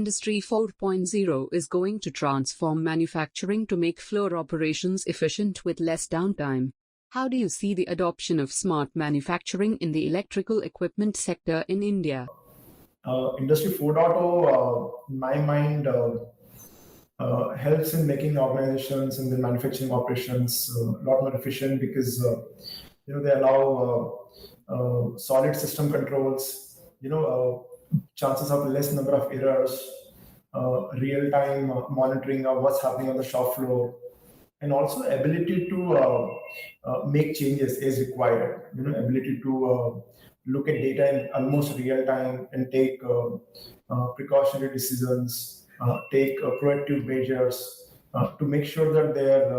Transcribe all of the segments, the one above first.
Industry 4.0 is going to transform manufacturing to make floor operations efficient with less downtime. How do you see the adoption of smart manufacturing in the electrical equipment sector in India? Industry 4.0, in my mind, helps in making organizations and the manufacturing operations a lot more efficient because they allow solid system controls, chances of less number of errors, real-time monitoring of what's happening on the shop floor, and also ability to make changes as required. Ability to look at data in almost real time and take precautionary decisions, take proactive measures to make sure that their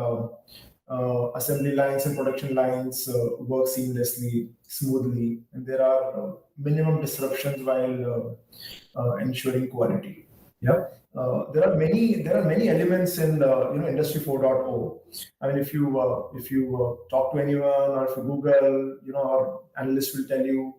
assembly lines and production lines work seamlessly, smoothly, and there are minimum disruptions while ensuring quality. Yeah. There are many elements in Industry 4.0. I mean, if you talk to anyone or if you Google, our analysts will tell you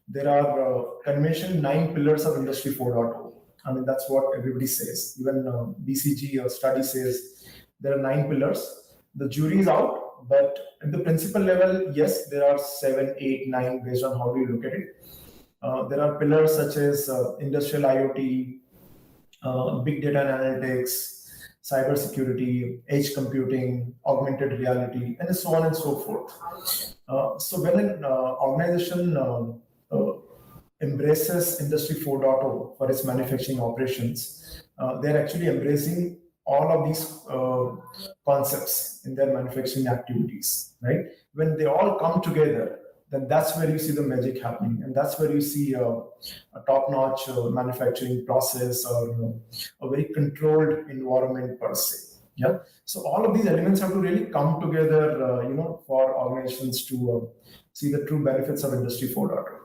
there are conventional 9 pillars of Industry 4.0. I mean, that's what everybody says. Even BCG or study says there are 9 pillars. The jury is out, but at the principal level, yes, there are 7, 8, 9 based on how do you look at it. There are pillars such as industrial IoT, big data and analytics, cybersecurity, edge computing, augmented reality, and so on and so forth. So when an organization embraces Industry 4.0 for its manufacturing operations, they're actually embracing all of these concepts in their manufacturing activities, right? When they all come together, then that's where you see the magic happening. And that's where you see a top-notch manufacturing process or a very controlled environment per se. Yeah. So all of these elements have to really come together, for organizations to see the true benefits of Industry 4.0.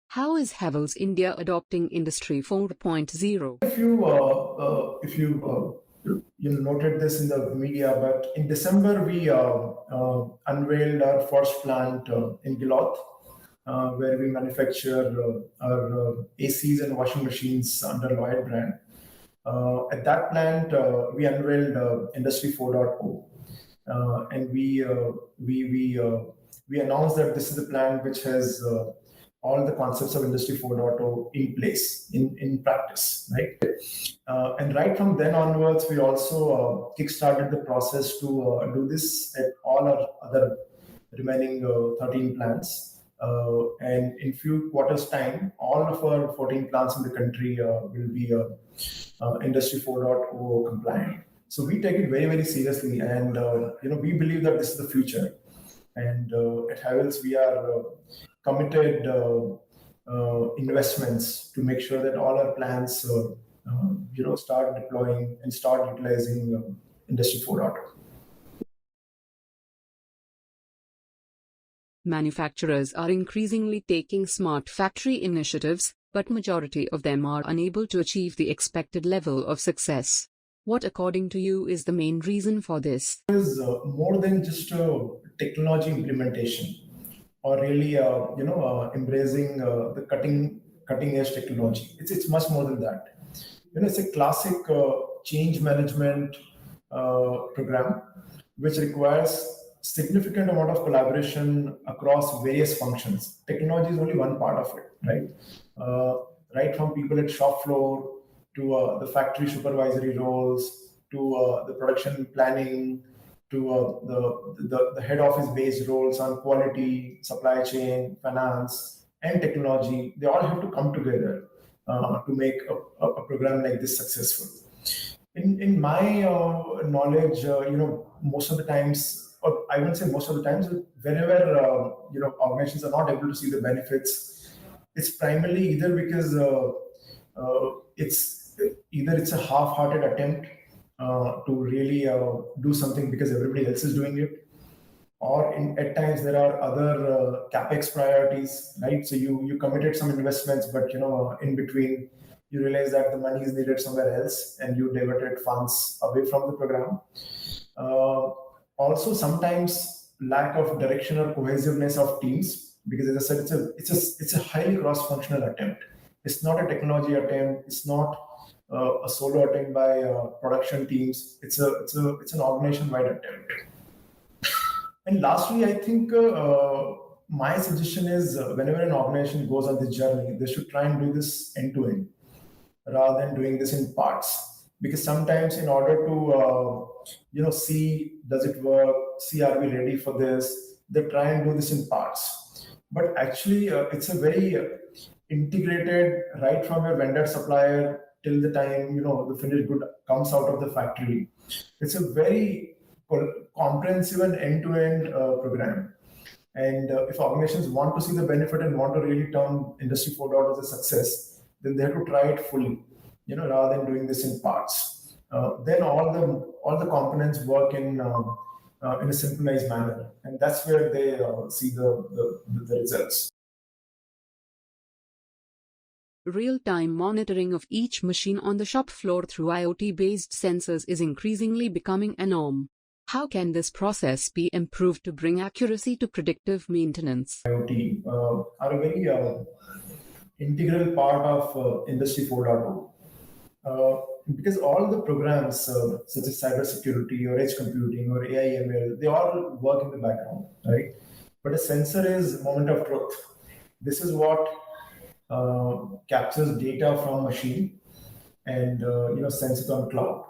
How is Havells India adopting Industry 4.0? If you noted this in the media, but in December we unveiled our first plant in Gilot, where we manufacture our ACs and washing machines under Lloyd brand. At that plant, we unveiled Industry 4.0, and we announced that this is the plant which has all the concepts of Industry 4.0 in place, in practice, right? And right from then onwards, we also kickstarted the process to do this at all our other remaining 13 plants. And in few quarters' time, all of our 14 plants in the country will be Industry 4.0 compliant. So we take it very, very seriously, and we believe that this is the future. And at Havells, we are committed investments to make sure that all our plants start deploying and start utilizing Industry 4.0. Manufacturers are increasingly taking smart factory initiatives, but majority of them are unable to achieve the expected level of success. What, according to you, is the main reason for this? It is more than just technology implementation, or really, embracing the cutting edge technology. It's much more than that. It's a classic change management program, which requires significant amount of collaboration across various functions. Technology is only one part of it, right? Right from people at shop floor to the factory supervisory roles, to the production planning, to the head office based roles on quality, supply chain, finance, and technology. They all have to come together to make a program like this successful. In my knowledge, most of the times, or I wouldn't say most of the times, whenever organizations are not able to see the benefits, it's primarily either because it's a half-hearted attempt to really do something because everybody else is doing it, or at times there are other capex priorities, right? So you committed some investments, but in between you realize that the money is needed somewhere else, and you diverted funds away from the program. Also, sometimes lack of direction or cohesiveness of teams because as I said, it's a highly cross-functional attempt. It's not a technology attempt. It's not a solo attempt by production teams. It's an organization-wide attempt. And lastly, I think my suggestion is whenever an organization goes on this journey, they should try and do this end to end rather than doing this in parts. Because sometimes, in order to see does it work, see are we ready for this, they try and do this in parts. But actually, it's a very integrated right from your vendor supplier till the time the finished good comes out of the factory. It's a very comprehensive and end-to-end program. And if organizations want to see the benefit and want to really turn Industry 4.0 as a success, then they have to try it fully, rather than doing this in parts. Then all the components work in a synchronized manner, and that's where they see the results. Real-time monitoring of each machine on the shop floor through IoT-based sensors is increasingly becoming a norm. How can this process be improved to bring accuracy to predictive maintenance? IoT are a very integral part of Industry 4.0. Because all the programs such as cybersecurity or edge computing or AI ML, they all work in the background, right? But a sensor is moment of truth. This is what captures data from machine and sends it on cloud.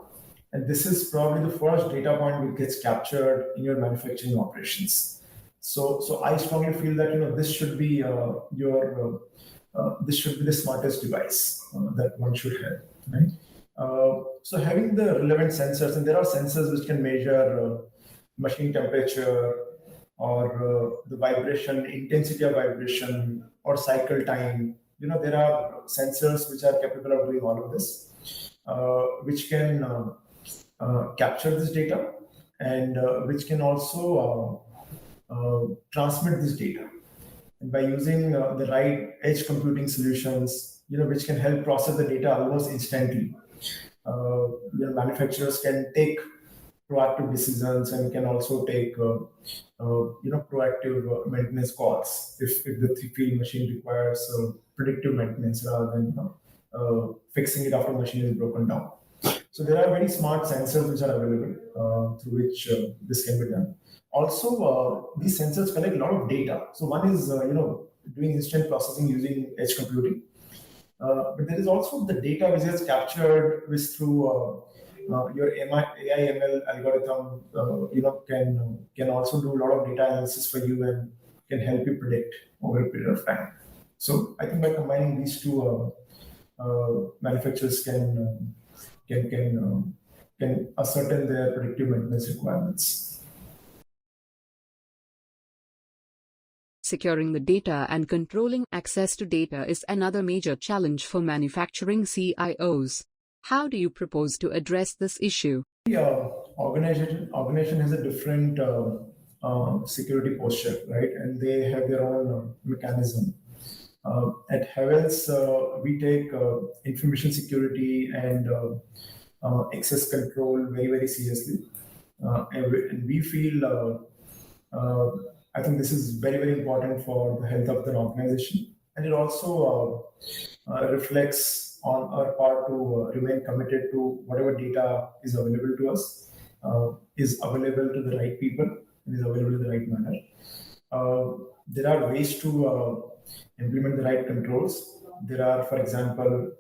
And this is probably the first data point which gets captured in your manufacturing operations. So I strongly feel that this should be this should be the smartest device that one should have, right? So having the relevant sensors, and there are sensors which can measure machine temperature or the vibration, intensity of vibration, or cycle time. There are sensors which are capable of doing all of this, which can capture this data and which can also transmit this data. And by using the right edge computing solutions, which can help process the data almost instantly, manufacturers can take proactive decisions and can also take proactive maintenance calls if the field machine requires predictive maintenance rather than fixing it after machine is broken down. So there are very smart sensors which are available through which this can be done. Also, these sensors collect a lot of data. So one is doing instant processing using edge computing, but there is also the data which is captured, which through your AI ML algorithm, can also do a lot of data analysis for you and can help you predict over a period of time. So I think by combining these two, manufacturers can ascertain their predictive maintenance requirements. Securing the data and controlling access to data is another major challenge for manufacturing CIOs. How do you propose to address this issue? The organization has a different security posture, right? And they have their own mechanism. At Havells, we take information security and access control very, very seriously. And we feel I think this is very, very important for the health of the organization. And it also reflects on our part to remain committed to whatever data is available to us, is available to the right people, and is available in the right manner. There are ways to implement the right controls. There are, for example,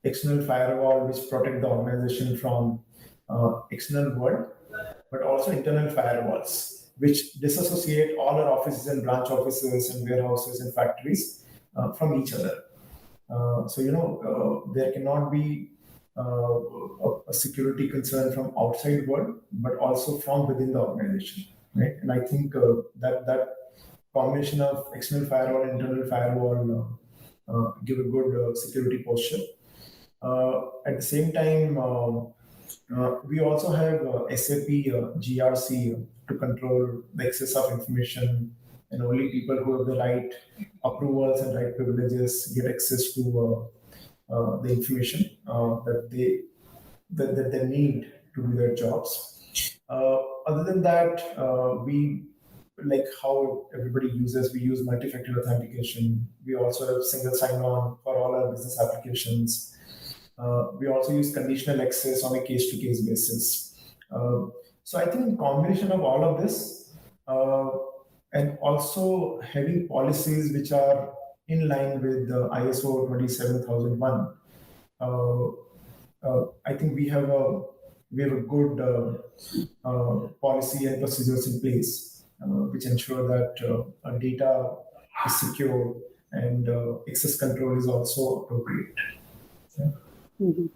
external firewall which protect the organization from external world, but also internal firewalls which disassociate all our offices and branch offices and warehouses and factories from each other. There cannot be a security concern from outside world, but also from within the organization, right? And I think that combination of external firewall and internal firewall give a good security posture. At the same time, we also have SAP GRC to control the access of information, and only people who have the right approvals and right privileges get access to the information that they need to do their jobs. Other than that, we like how everybody uses, we use multi-factor authentication. We also have single sign-on for all our business applications. We also use conditional access on a case-to-case basis. So I think in combination of all of this, uh, and also having policies which are in line with the ISO 27001, uh, I think we have a good policy and procedures in place which ensure that our data is secure and access control is also appropriate. Yeah. Mhm.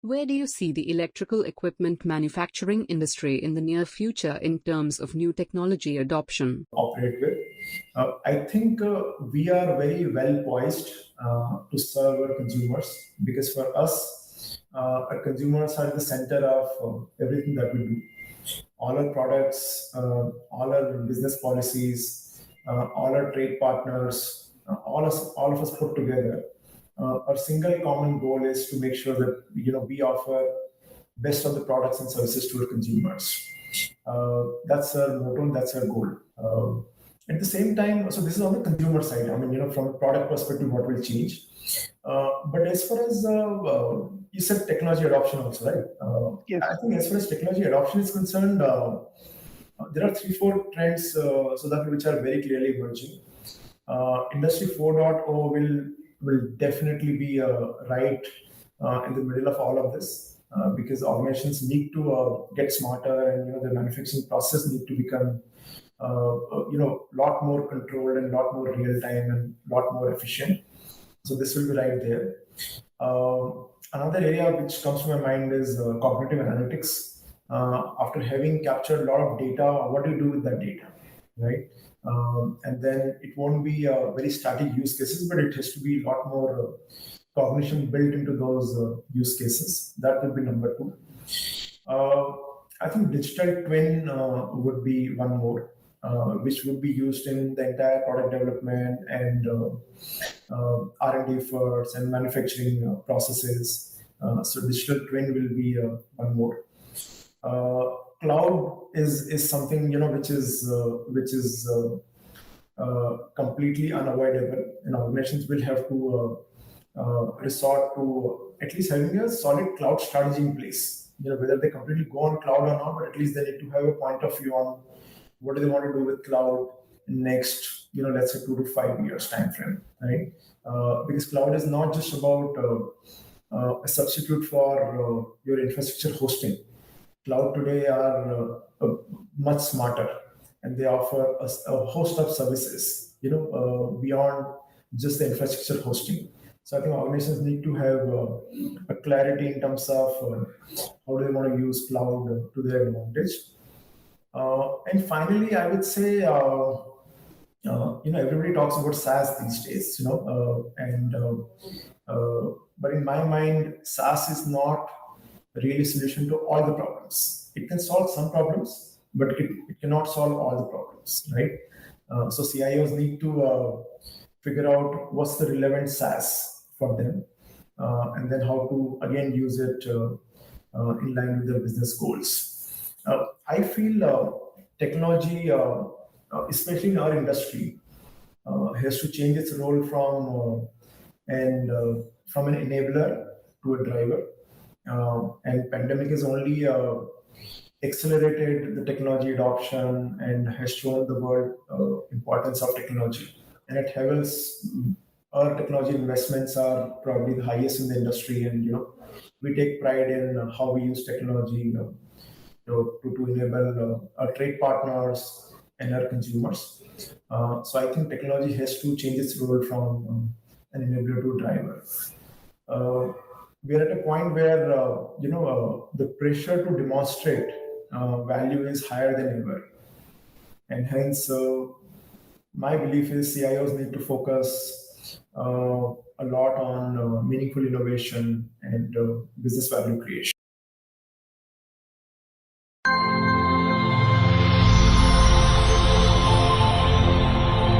Where do you see the electrical equipment manufacturing industry in the near future in terms of new technology adoption? Operate with. I think we are very well poised to serve our consumers because for us, our consumers are at the center of everything that we do. All our products, all our business policies, all our trade partners, all of us put together. Our single common goal is to make sure that we offer best of the products and services to our consumers. That's our motto. That's our goal. At the same time, so this is on the consumer side. I mean, from a product perspective, what will change? But as far as you said, technology adoption also, right? Yes. I think as far as technology adoption is concerned, there are 3-4 trends so that which are very clearly emerging. Industry 4.0 will definitely be right in the middle of all of this because organizations need to get smarter, and the manufacturing process need to become lot more controlled and lot more real time and lot more efficient. So this will be right there. Another area which comes to my mind is cognitive analytics. After having captured a lot of data, what do you do with that data, right? And then it won't be very static use cases, but it has to be a lot more cognition built into those use cases. That would be number two. I think digital twin would be one more, which would be used in the entire product development and R&D efforts and manufacturing processes. So digital twin will be one more. Cloud is something which is completely unavoidable, and organizations will have to resort to at least having a solid cloud strategy in place. Whether they completely go on cloud or not, but at least they need to have a point of view on what do they want to do with cloud in next, let's say 2 to 5 years time frame, right? Because cloud is not just about a substitute for your infrastructure hosting. Cloud today are much smarter, and they offer a host of services, beyond just the infrastructure hosting. So I think organizations need to have a clarity in terms of how do they want to use cloud to their advantage. And finally, I would say, everybody talks about SaaS these days, but in my mind, SaaS is not really a solution to all the problems. It can solve some problems, but it cannot solve all the problems, right? So CIOs need to figure out what's the relevant SaaS for them, and then how to again use it in line with their business goals. I feel technology, especially in our industry, has to change its role from an enabler to a driver. And pandemic has only accelerated the technology adoption and has shown the world importance of technology. And at Havells, our technology investments are probably the highest in the industry, and we take pride in how we use technology to enable our trade partners and our consumers. So I think technology has to change its role from an enabler to a driver. We are at a point where the pressure to demonstrate value is higher than ever, and hence my belief is CIOs need to focus a lot on meaningful innovation and business value creation.